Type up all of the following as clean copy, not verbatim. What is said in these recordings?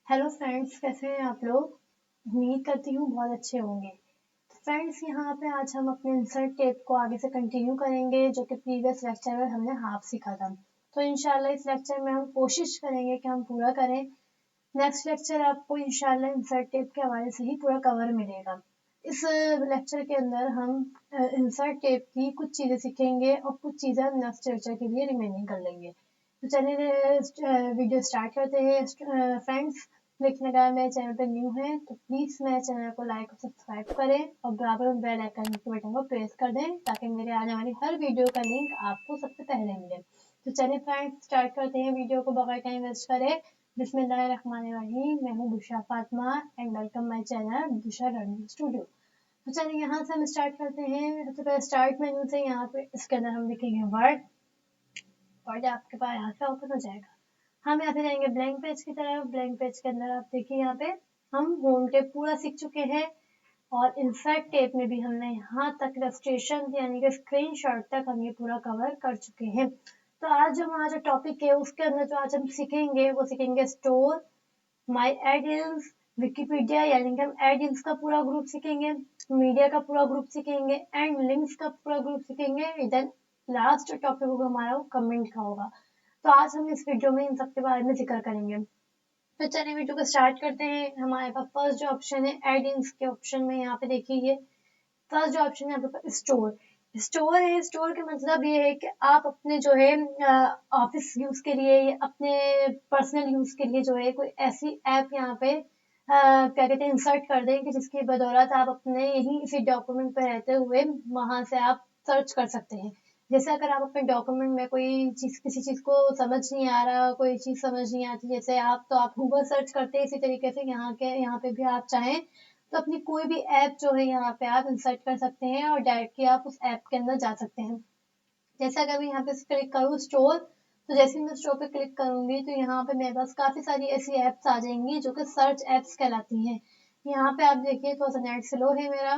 Hello friends, कैसे हैं आप लोग। उम्मीद करती हूँ बहुत अच्छे होंगे। फ्रेंड्स, यहाँ पे आज हम अपने इंसर्ट टेप को आगे से कंटिन्यू करेंगे, जो कि प्रीवियस लेक्चर में हमने हाफ सीखा था। तो इंशाल्लाह इस लेक्चर में हम कोशिश करेंगे कि हम पूरा करें। नेक्स्ट लेक्चर आपको इंशाल्लाह इंसर्ट टेप के हवाले से ही पूरा कवर मिलेगा। इस लेक्चर के अंदर हम इंसर्ट टेप की कुछ चीज़ें सीखेंगे और कुछ चीज़ें हम नेक्स्ट लेक्चर के लिए रिमेनिंग कर लेंगे। तो चलिए वीडियो स्टार्ट करते हैं फ्रेंड्स। लेकिन अगर मेरे चैनल पर न्यू है तो प्लीज़ मेरे चैनल को लाइक और सब्सक्राइब करें और बराबर में बेल आइकन के बटन को प्रेस कर दें ताकि मेरे आने वाली हर वीडियो का लिंक आपको सबसे पहले मिले। तो चलिए फ्रेंड्स, स्टार्ट करते हैं वीडियो को बगैर टाइम वेस्ट करे। बिस्मिल्लाहिर्रहमानिर्रहीम। मैं हूँ Bushra Fatima and welcome my channel Bushra learning studio. तो चलिए यहाँ से हम स्टार्ट करते हैं। सबसे पहले स्टार्ट मेन्यू से यहाँ पे इसके अंदर हम लिखेंगे वर्ड। वर्ड आपके पास यहाँ से ओपन हो जाएगा। हम यहाँ पे जाएंगे ब्लैंक पेज की तरफ। ब्लैंक पेज के अंदर आप देखिए यहाँ पे हम होम टेप पूरा सीख चुके हैं और इंसर्ट टेप में भी हमने यहाँ तक इलस्ट्रेशन यानी कि स्क्रीनशॉट तक हम ये पूरा कवर कर चुके हैं। तो आज जो हमारा जो टॉपिक है उसके अंदर जो आज हम सीखेंगे वो सीखेंगे स्टोर, माई एड-इन्स, विकिपीडिया यानी कि हम एड-इन्स का पूरा ग्रुप सीखेंगे, मीडिया का पूरा ग्रुप सीखेंगे एंड लिंक्स का पूरा ग्रुप सीखेंगे। देन लास्ट टॉपिक होगा हमारा वो कमेंट का होगा। तो आज हम इस वीडियो में इन सब के बारे में जिक्र करेंगे। तो चलिए वीडियो को स्टार्ट करते हैं। हमारे पास फर्स्ट जो ऑप्शन है एड-इन्स के ऑप्शन में यहाँ पे देखिए फर्स्ट जो ऑप्शन है यहाँ पे स्टोर। स्टोर है, स्टोर का मतलब ये है कि आप अपने जो है ऑफिस यूज के लिए या अपने पर्सनल यूज के लिए जो है कोई ऐसी ऐप यहाँ पे क्या कहते हैं इंसर्ट कर दें कि जिसकी बदौलत आप अपने यही इसी डॉक्यूमेंट पे रहते हुए वहां से आप सर्च कर सकते हैं। जैसे अगर आप अपने डॉक्यूमेंट में कोई चीज किसी चीज को समझ नहीं आ रहा, कोई चीज समझ नहीं आती, जैसे आप तो आप गूगल सर्च करते हैं, इसी तरीके से यहाँ पे भी आप चाहें तो अपनी कोई भी ऐप जो है यहाँ पे आप इंसर्ट कर सकते हैं और डायरेक्टली आप उस ऐप के अंदर जा सकते हैं। जैसे अगर मैं यहाँ पे क्लिक करूँ स्टोर, तो जैसे ही मैं स्टोर पे क्लिक करूंगी तो यहाँ पे मेरे पास काफी सारी ऐसी ऐप्स आ जाएंगी जो कि सर्च ऐप्स कहलाती हैं। यहाँ पे आप देखिए थोड़ा सा नेट स्लो है मेरा।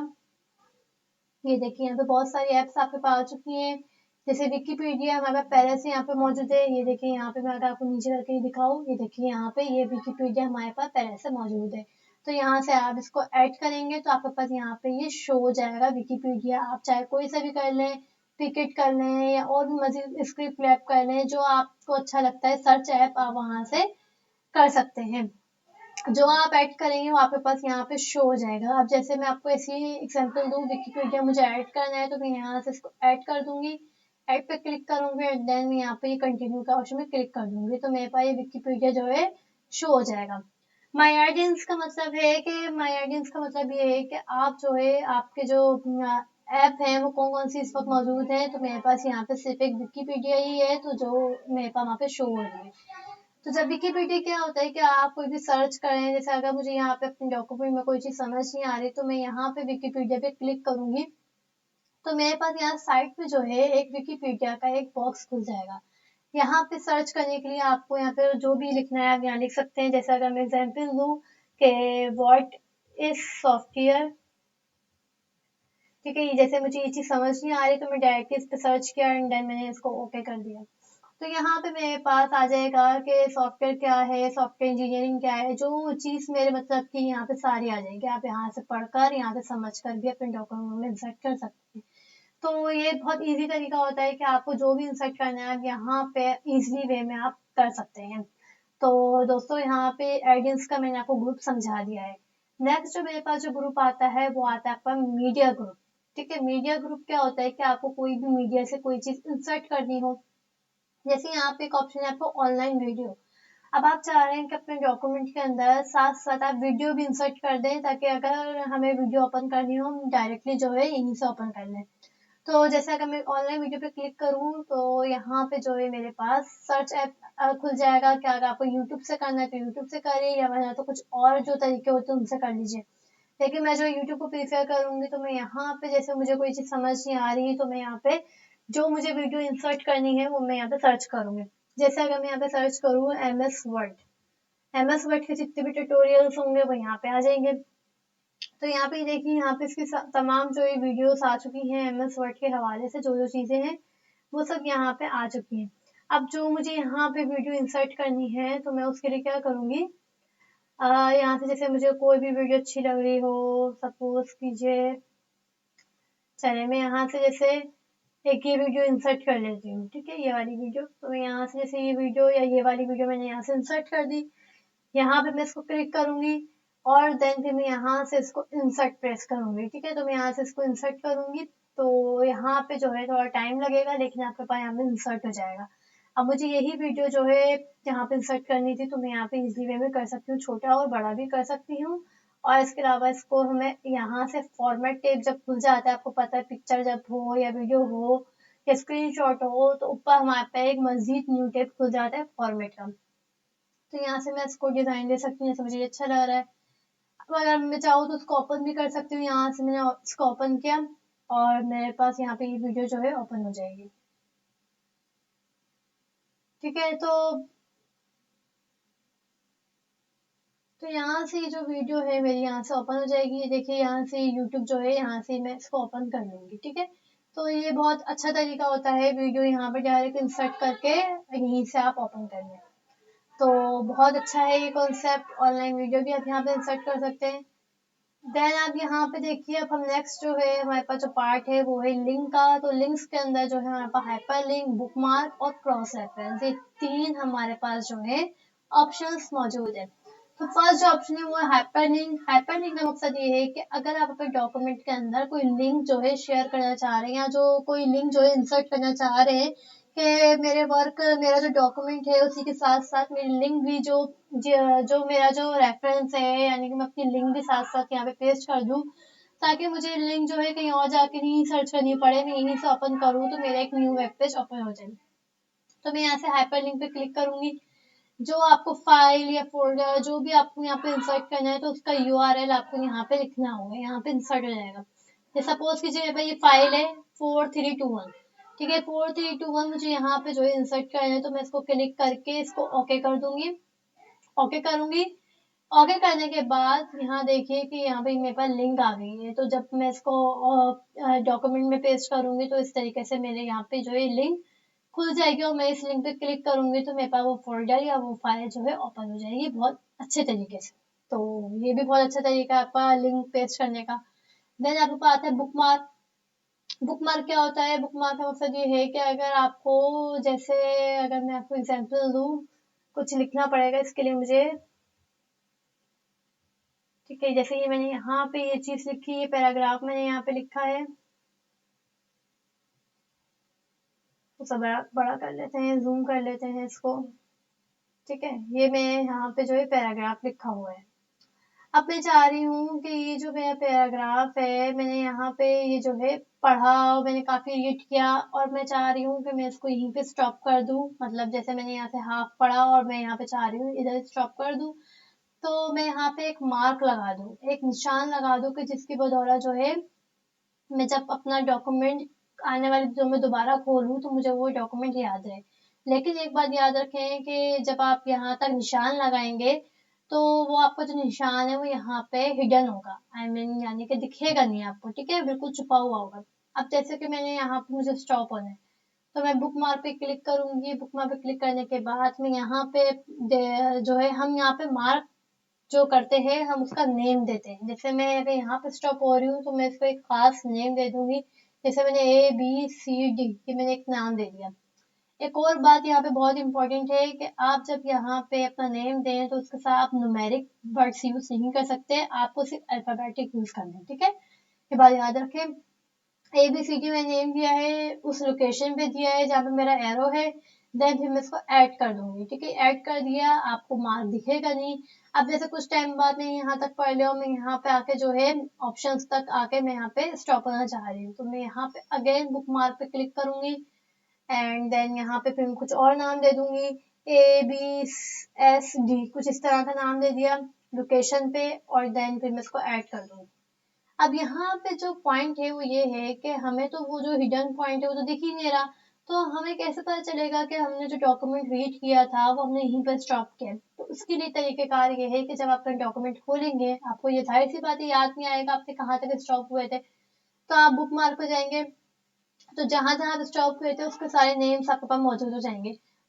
ये देखिए यहाँ पे बहुत सारी ऐप्स आपके पास आ चुकी हैं। जैसे विकिपीडिया हमारे पास पहले से यहाँ पे मौजूद है। ये देखिए यहाँ पे मैं अगर आपको नीचे करके दिखाऊँ, ये देखिए यहाँ पे ये विकिपीडिया हमारे पास पहले से मौजूद है। तो यहाँ से आप इसको ऐड करेंगे तो आपके पास यहाँ पे ये शो हो जाएगा विकिपीडिया। आप चाहे कोई सा भी कर लें, पिकेट कर लें या और भी मजीद स्क्रिप्ट लैब कर लें, जो आपको अच्छा लगता है सर्च ऐप आप वहाँ से कर सकते हैं। जो आप ऐड करेंगे वो आपके पास यहाँ पे शो हो जाएगा। अब जैसे मैं आपको ऐसी एग्जांपल दूँ, विकिपीडिया मुझे ऐड करना है तो मैं यहाँ से इसको ऐड कर दूंगी। ऐड पे क्लिक करूंगी एंड देन मैं यहाँ पे ये कंटिन्यू का ऑप्शन में क्लिक कर दूंगी तो मेरे पास ये विकिपीडिया जो है शो हो जाएगा। माई ऑडियंस का मतलब है कि माई ऑडियंस का मतलब ये है कि आप जो है आपके जो ऐप है वो कौन कौन सी इस वक्त मौजूद है। तो मेरे पास यहाँ पे सिर्फ एक विकिपीडिया ही है तो जो मेरे पास वहाँ पे शो हो रही है। तो जब विकिपीडिया क्या होता है कि आप कोई भी सर्च करें, जैसे अगर मुझे यहाँ पे अपने डॉक्यूमेंट में कोई चीज समझ नहीं आ रही तो मैं यहाँ पे विकिपीडिया पे क्लिक करूंगी तो मेरे पास यहाँ साइड पे जो है एक विकिपीडिया का एक बॉक्स खुल जाएगा। यहाँ पे सर्च करने के लिए आपको यहाँ पे जो भी लिखना है आप यहाँ लिख सकते हैं। जैसे अगर मैं एग्जाम्पल दूँ कि व्हाट इज सॉफ्टवेयर, ठीक है, जैसे मुझे ये चीज समझ नहीं आ रही तो मैं डायरेक्टली इस पे सर्च किया एंड देन मैंने इसको ओके कर दिया। तो यहाँ पे मेरे पास आ जाएगा कि सॉफ्टवेयर क्या है, सॉफ्टवेयर इंजीनियरिंग क्या है, जो चीज मेरे मतलब की यहाँ पे सारी आ जाएगी। आप यहाँ से पढ़कर यहाँ से समझ कर भी अपने डॉक्यूमेंट में इंसर्ट कर सकते हैं। तो ये बहुत इजी तरीका होता है कि आपको जो भी इंसर्ट करना है आप यहाँ पे इजीली वे में आप कर सकते हैं। तो दोस्तों यहाँ पे ऑडियंस का मैंने आपको ग्रुप समझा दिया है। नेक्स्ट जो मेरे पास जो ग्रुप आता है वो आता है आपका मीडिया ग्रुप। ठीक है, मीडिया ग्रुप क्या होता है कि आपको कोई भी मीडिया से कोई चीज इंसर्ट करनी हो। जैसे यहाँ पे एक ऑप्शन है आपको ऑनलाइन वीडियो। अब आप चाह रहे हैं कि अपने डॉक्यूमेंट के अंदर साथ साथ आप वीडियो भी इंसर्ट कर दें ताकि अगर हमें वीडियो ओपन करनी हो हम डायरेक्टली जो है यहीं से ओपन कर लें। तो जैसे अगर मैं ऑनलाइन वीडियो पे क्लिक करूँ तो यहाँ पे जो है मेरे पास सर्च ऐप खुल जाएगा कि अगर आपको यूट्यूब से करना है तो यूट्यूब से करिए या वरना तो कुछ और जो तरीके होते हैं उनसे कर लीजिए। लेकिन मैं जो यूट्यूब को प्रीफर करूंगी तो मैं यहाँ पे जैसे मुझे कोई चीज समझ नहीं आ रही है तो मैं यहाँ पे जो मुझे वीडियो इंसर्ट करनी है वो मैं यहाँ पे सर्च करूंगी। जैसे अगर मैं यहाँ पे सर्च करूँ एमएस वर्ड के जितने भी ट्यूटोरियल्स होंगे वो यहाँ पे आ जाएंगे। तो यहाँ पे देखिए यहाँ पे इसकी तमाम जो ये वीडियोस आ चुकी हैं एमएस वर्ड के हवाले से जो जो चीजें हैं वो सब यहाँ पे आ चुकी हैं। अब जो मुझे यहाँ पे वीडियो इंसर्ट करनी है तो मैं उसके लिए क्या करूंगी, यहाँ से जैसे मुझे कोई भी वीडियो अच्छी लग रही हो, सपोज कीजिए, चले मैं यहाँ से जैसे एक ये वीडियो इंसर्ट कर लेती हूँ, ठीक है, ये वाली वीडियो। तो मैं यहाँ से जैसे ये वीडियो या ये वाली वीडियो मैंने यहाँ से इंसर्ट कर दी, यहाँ पे मैं इसको क्लिक करूंगी और देन फिर मैं यहाँ से इसको इंसर्ट प्रेस करूंगी, ठीक है। तो मैं यहाँ से इसको इंसर्ट करूंगी, तो यहाँ पे जो है थोड़ा टाइम लगेगा, लेकिन आपके पास यहाँ पे इंसर्ट हो जाएगा। अब मुझे यही वीडियो जो है यहाँ पे इंसर्ट करनी थी, तो मैं यहाँ पे इजी वे में कर सकती हूँ, छोटा और बड़ा भी कर सकती हूँ। और इसके अलावा इसको हमें यहाँ से फॉर्मेट टेप जब खुल जाता है, आपको पता है पिक्चर जब हो या वीडियो हो या स्क्रीनशॉट हो, तो ऊपर हमारे पे एक मजीद न्यू टेप खुल जाता है फॉर्मेट का। तो यहाँ से मैं इसको डिजाइन दे सकती हूँ, जैसे मुझे अच्छा लग रहा है। अब अगर मैं चाहूँ तो उसको ओपन भी कर सकती हूँ, यहाँ से मैंने इसको ओपन किया और मेरे पास यहाँ पे ये वीडियो जो है ओपन हो जाएगी, ठीक है। तो यहाँ से जो वीडियो है मेरी यहाँ से ओपन हो जाएगी, ये देखिए यहाँ से यूट्यूब जो है, यहाँ से मैं इसको ओपन कर लूंगी, ठीक है। तो ये बहुत अच्छा तरीका होता है वीडियो यहाँ पे डायरेक्ट इंसर्ट करके यहीं से आप ओपन कर लें। तो बहुत अच्छा है ये कॉन्सेप्ट, ऑनलाइन वीडियो भी आप यहाँ पे इंसर्ट कर सकते हैं। देन आप यहाँ पे देखिए, अब हम नेक्स्ट जो है हमारे पास जो पार्ट है वो है लिंक का। तो लिंक्स के अंदर जो है हमारे पास हाइपर लिंक, बुकमार्क और क्रॉस रेफरेंस, ये तीन हमारे पास जो है ऑप्शंस मौजूद है। तो फर्स्ट जो ऑप्शन है वो है हाइपर लिंक। हाइपर लिंक का मकसद ये है कि अगर आप अपने डॉक्यूमेंट के अंदर कोई लिंक जो है शेयर करना चाह रहे हैं, या जो कोई लिंक जो है इंसर्ट करना चाह रहे हैं कि मेरा जो डॉक्यूमेंट है उसी के साथ साथ मेरी लिंक भी जो मेरा जो रेफरेंस है, यानी कि मैं अपनी लिंक भी साथ साथ यहाँ पे पेस्ट कर दूँ, ताकि मुझे लिंक जो है कहीं और जाके नहीं सर्च करनी पड़े, मैं यहीं से ओपन करूँ तो मेरा एक न्यू वेब पेज ओपन हो जाए। तो मैं यहाँ से हाइपर लिंक पे क्लिक करूंगी। जो आपको फाइल या फोल्डर जो भी आपको यहाँ पे इंसर्ट करना है, तो उसका यूआरएल आपको यहाँ पे लिखना होगा, यहाँ पे इंसर्ट हो जाएगा। जैसे सपोज कीजिए भाई ये फाइल है 4321, ठीक है, 4321 मुझे यहाँ पे जो है इंसर्ट करना है, तो मैं इसको क्लिक करके इसको ओके कर दूंगी, ओके करूंगी। ओके करने के बाद यहाँ देखिए कि यहाँ पे मेरे पास लिंक आ गई है। तो जब मैं इसको डॉक्यूमेंट में पेस्ट करूंगी तो इस तरीके से मेरे यहाँ पे जो है लिंक खुल जाएगी, और मैं इस लिंक पे क्लिक करूंगी तो मेरे पास वो फोल्डर या वो फाइल जो है ओपन हो जाएगी बहुत अच्छे तरीके से। तो ये भी बहुत अच्छा तरीका है आपका लिंक पेस्ट करने का। देन आपके पास आता है बुकमार्क। बुकमार्क क्या होता है? बुकमार्क का मकसद ये है कि अगर आपको, जैसे अगर मैं आपको एग्जांपल दूं, कुछ लिखना पड़ेगा इसके लिए मुझे, ठीक है, जैसे ये मैंने यहाँ पे ये चीज लिखी है, पैराग्राफ मैंने यहाँ पे लिखा है, तो सब बड़ा बड़ा कर लेते हैं, जूम कर लेते हैं इसको, ठीक है। ये मैं यहाँ पे जो है पैराग्राफ लिखा हुआ है। अब मैं चाह रही हूँ कि ये जो मेरा पैराग्राफ है, मैंने यहाँ पे ये जो है पढ़ा, मैंने काफी रीड किया, और मैं चाह रही हूँ कि मैं इसको यहीं पे स्टॉप कर दूँ। मतलब जैसे मैंने यहाँ से हाफ पढ़ा और मैं यहाँ पे चाह रही हूँ इधर स्टॉप कर दूँ, तो मैं यहाँ पे एक मार्क लगा दूँ, एक निशान लगा दूँ कि जिसकी बदौलत जो है मैं जब अपना डॉक्यूमेंट आने वाले दिनों में दोबारा खोलूँ तो मुझे वो डॉक्यूमेंट याद रहे। लेकिन एक बात याद रखें कि जब आप यहाँ तक निशान लगाएंगे तो वो आपका जो निशान है वो यहाँ पे हिडन होगा, यानी कि दिखेगा नहीं आपको, ठीक है, बिल्कुल छुपा हुआ होगा। अब जैसे कि मैंने यहाँ पे मुझे स्टॉप होना है, तो मैं बुक मार्क पे क्लिक करूंगी। बुक मार्क पे क्लिक करने के बाद मैं यहाँ पे जो है हम यहाँ पे मार्क जो करते हैं हम उसका नेम देते हैं। जैसे मैं अगर यहाँ पे स्टॉप हो रही हूँ तो मैं इसको एक खास नेम दे दूंगी, जैसे मैंने ABCD ये मैंने एक नाम दे दिया। एक और बात यहाँ पे बहुत इंपॉर्टेंट है कि आप जब यहाँ पे अपना नेम दें तो उसके साथ आप न्यूमेरिक वर्ड्स यूज नहीं कर सकते, आपको सिर्फ अल्फाबेटिक यूज करना है, ठीक है, ये बात याद रखें। ABCD में नेम दिया है, उस लोकेशन पे दिया है जहाँ पे मेरा एरो है, देन फिर मैं इसको ऐड कर दूंगी, ठीक है, ऐड कर दिया, आपको मार्क दिखेगा नहीं। अब जैसे कुछ टाइम बाद मैं यहाँ तक पढ़ लिया, मैं यहाँ पे आके जो है ऑप्शंस तक आके मैं यहाँ पे स्टॉप होना चाह रही हूँ, तो मैं यहाँ पे अगेन बुक मार्क पे क्लिक करूंगी एंड देन यहाँ पे फिर मैं कुछ और नाम दे दूंगी, ABSD कुछ इस तरह का नाम दे दिया लोकेशन पे, और देन फिर मैं इसको ऐड कर दूंगी। अब यहाँ पे जो पॉइंट है वो ये है कि हमें तो वो जो हिडन पॉइंट है वो तो दिख ही नहीं रहा, तो हमें कैसे पता चलेगा कि हमने जो डॉक्यूमेंट रीड किया था वो हमने यहीं पर स्टॉप किया। तो उसके लिए तरीकेकार ये है कि जब आप अपना डॉक्यूमेंट खोलेंगे, आपको ये जाहिर सी बात है याद नहीं आएगा आपने कहाँ तक स्टॉप हुए थे, तो आप बुक मार्क पे जाएंगे, तो जहां जहां स्टॉप हुए थे उसके सारे नेम्स आपके पास मौजूद हो जाएंगे।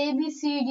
ABCD،